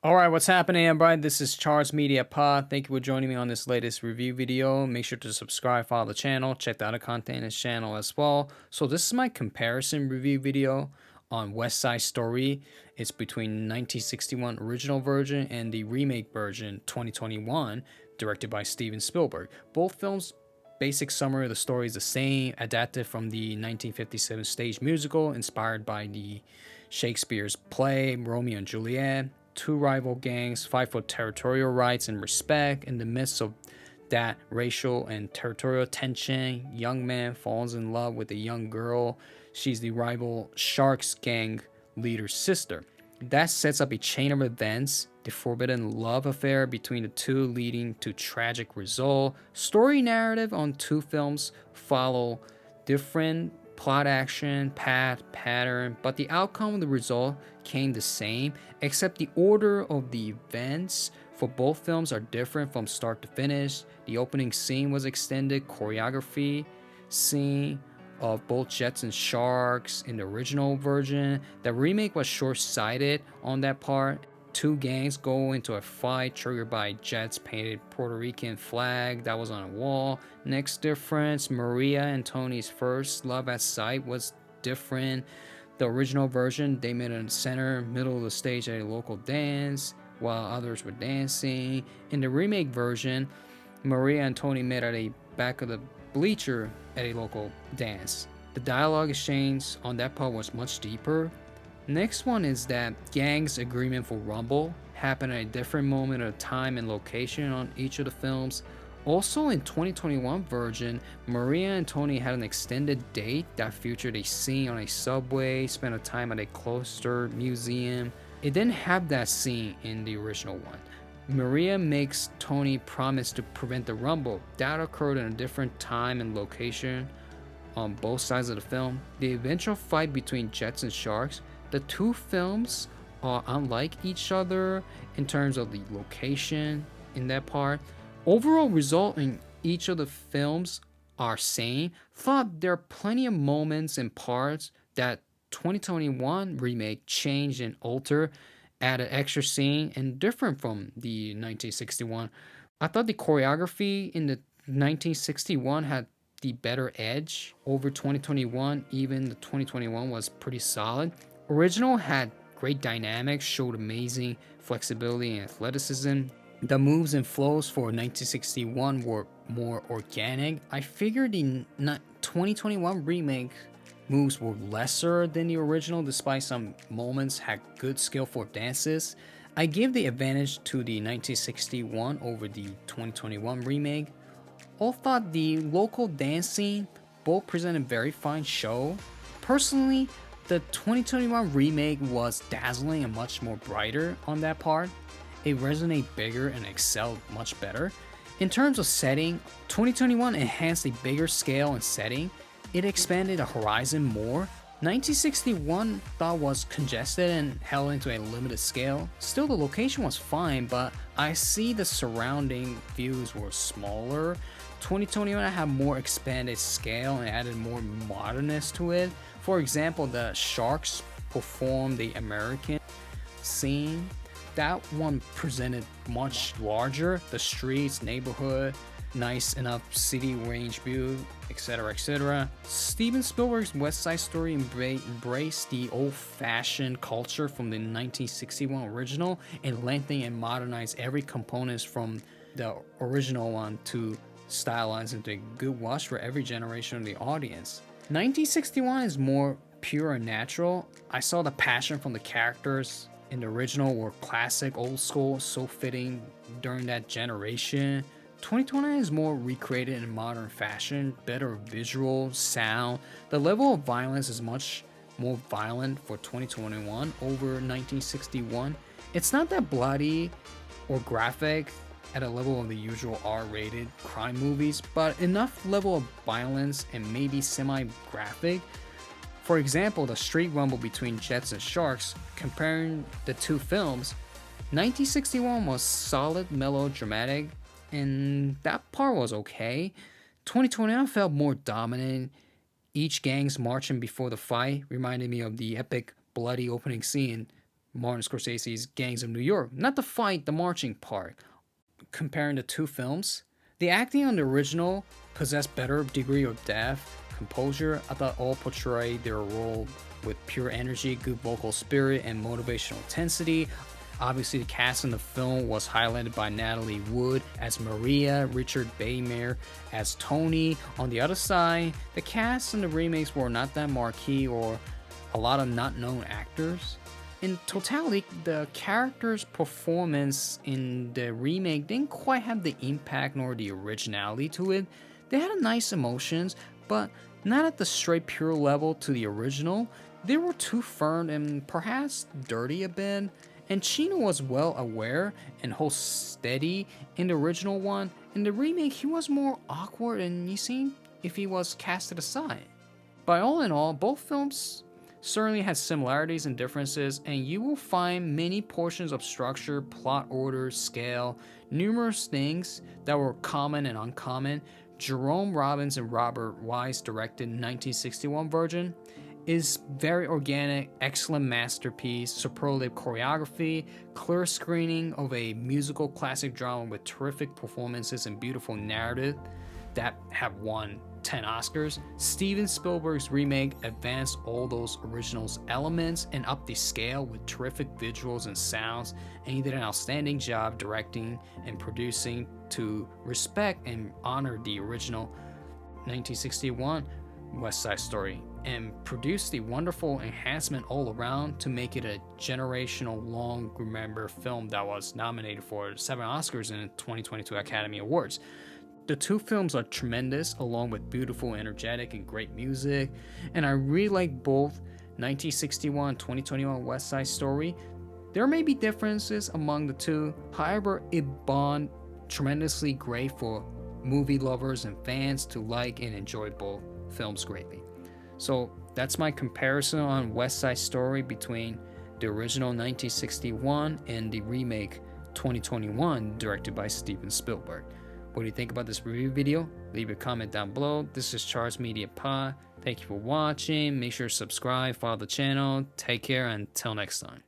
Alright, what's happening everybody? This is Charles Media Pod. Thank you for joining me on this latest review video. Make sure to subscribe, follow the channel, check the other content in this channel as well. So this is my comparison review video on West Side Story. It's between 1961 original version and the remake version 2021, directed by Steven Spielberg. Both films, basic summary of the story is the same, adapted from the 1957 stage musical inspired by the Shakespeare's play Romeo and Juliet. Two rival gangs fight for territorial rights and respect. In the midst of that racial and territorial tension, young man falls in love with a young girl. She's the rival Sharks gang leader's sister. That sets up a chain of events, the forbidden love affair between the two leading to tragic result. Story narrative on two films follow different plot action, pattern, but the outcome of the result came the same, except the order of the events for both films are different from start to finish. The opening scene was extended choreography scene of both Jets and Sharks in the original version. The remake was short-sighted on that part. Two gangs go into a fight triggered by Jet's painted Puerto Rican flag that was on a wall. Next difference, Maria and Tony's first love at sight was different. The original version, they met in the center, middle of the stage at a local dance, while others were dancing. In the remake version, Maria and Tony met at a back of the bleacher at a local dance. The dialogue exchange on that part was much deeper. Next one is that gangs' agreement for Rumble happened at a different moment of time and location on each of the films. Also in 2021 version, Maria and Tony had an extended date that featured a scene on a subway, spent a time at a cloister museum. It didn't have that scene in the original one. Maria makes Tony promise to prevent the rumble. That occurred in a different time and location on both sides of the film. The eventual fight between Jets and Sharks, the two films are unlike each other in terms of the location in that part. Overall result in each of the films are same. Thought there are plenty of moments and parts that 2021 remake changed and altered, added extra scene and different from the 1961. I thought the choreography in the 1961 had the better edge over 2021. Even the 2021 was pretty solid. Original had great dynamics, showed amazing flexibility and athleticism. The moves and flows for 1961 were more organic. I figured the 2021 remake moves were lesser than the original, despite some moments had good skill for dances. I give the advantage to the 1961 over the 2021 remake. All thought the local dancing both presented very fine show. Personally, the 2021 remake was dazzling and much more brighter on that part. It resonated bigger and excelled much better. In terms of setting, 2021 enhanced a bigger scale and setting. It expanded the horizon more. 1961 thought was congested and held into a limited scale. Still, the location was fine, but I see the surrounding views were smaller. 2021 had more expanded scale and added more modernness to it. For example, the Sharks performed the American scene. That one presented much larger, the streets, neighborhood, nice enough city range view, etc, etc. Steven Spielberg's West Side Story embraced the old-fashioned culture from the 1961 original and lengthened and modernized every component from the original one to stylize into a good watch for every generation of the audience. 1961 is more pure and natural. I saw the passion from the characters in the original were classic, old school, so fitting during that generation. 2020 is more recreated in modern fashion, better visual, sound. The level of violence is much more violent for 2021 over 1961. It's not that bloody or graphic at a level of the usual R-rated crime movies, but enough level of violence and maybe semi-graphic. For example, the street rumble between Jets and Sharks, comparing the two films, 1961 was solid, melodramatic, and that part was okay. 2021 felt more dominant. Each gang's marching before the fight reminded me of the epic, bloody opening scene Martin Scorsese's Gangs of New York. Not the fight, the marching part. Comparing the two films, the acting on the original possessed better degree of depth, composure. I thought all portrayed their role with pure energy, good vocal spirit, and motivational intensity. Obviously, the cast in the film was highlighted by Natalie Wood as Maria, Richard Baymer as Tony. On the other side, the cast in the remakes were not that marquee or a lot of not known actors. In totality, the characters' performance in the remake didn't quite have the impact nor the originality to it. They had nice emotions, but not at the straight pure level to the original. They were too firm and perhaps dirty a bit. And Chino was well aware and holds steady in the original one. In the remake, he was more awkward and you seemed if he was casted aside. But all in all, both films certainly had similarities and differences, and you will find many portions of structure, plot order, scale, numerous things that were common and uncommon. Jerome Robbins and Robert Wise directed 1961 version is very organic, excellent masterpiece, superlative choreography, clear screening of a musical classic drama with terrific performances and beautiful narrative that have won 10 Oscars. Steven Spielberg's remake advanced all those originals elements and upped the scale with terrific visuals and sounds, and he did an outstanding job directing and producing to respect and honor the original 1961 West Side Story, and produced the wonderful enhancement all around to make it a generational long remember film that was nominated for 7 Oscars in the 2022 Academy Awards. The two films are tremendous, along with beautiful, energetic, and great music, and I really like both 1961 and 2021 West Side Story. There may be differences among the two, however, it bond tremendously great for movie lovers and fans to like and enjoy both films greatly. So that's my comparison on West Side Story between the original 1961 and the remake 2021 directed by Steven Spielberg. What do you think about this review video? Leave a comment down below. This is Charles Media Pod. Thank you for watching. Make sure to subscribe, follow the channel. Take care until next time.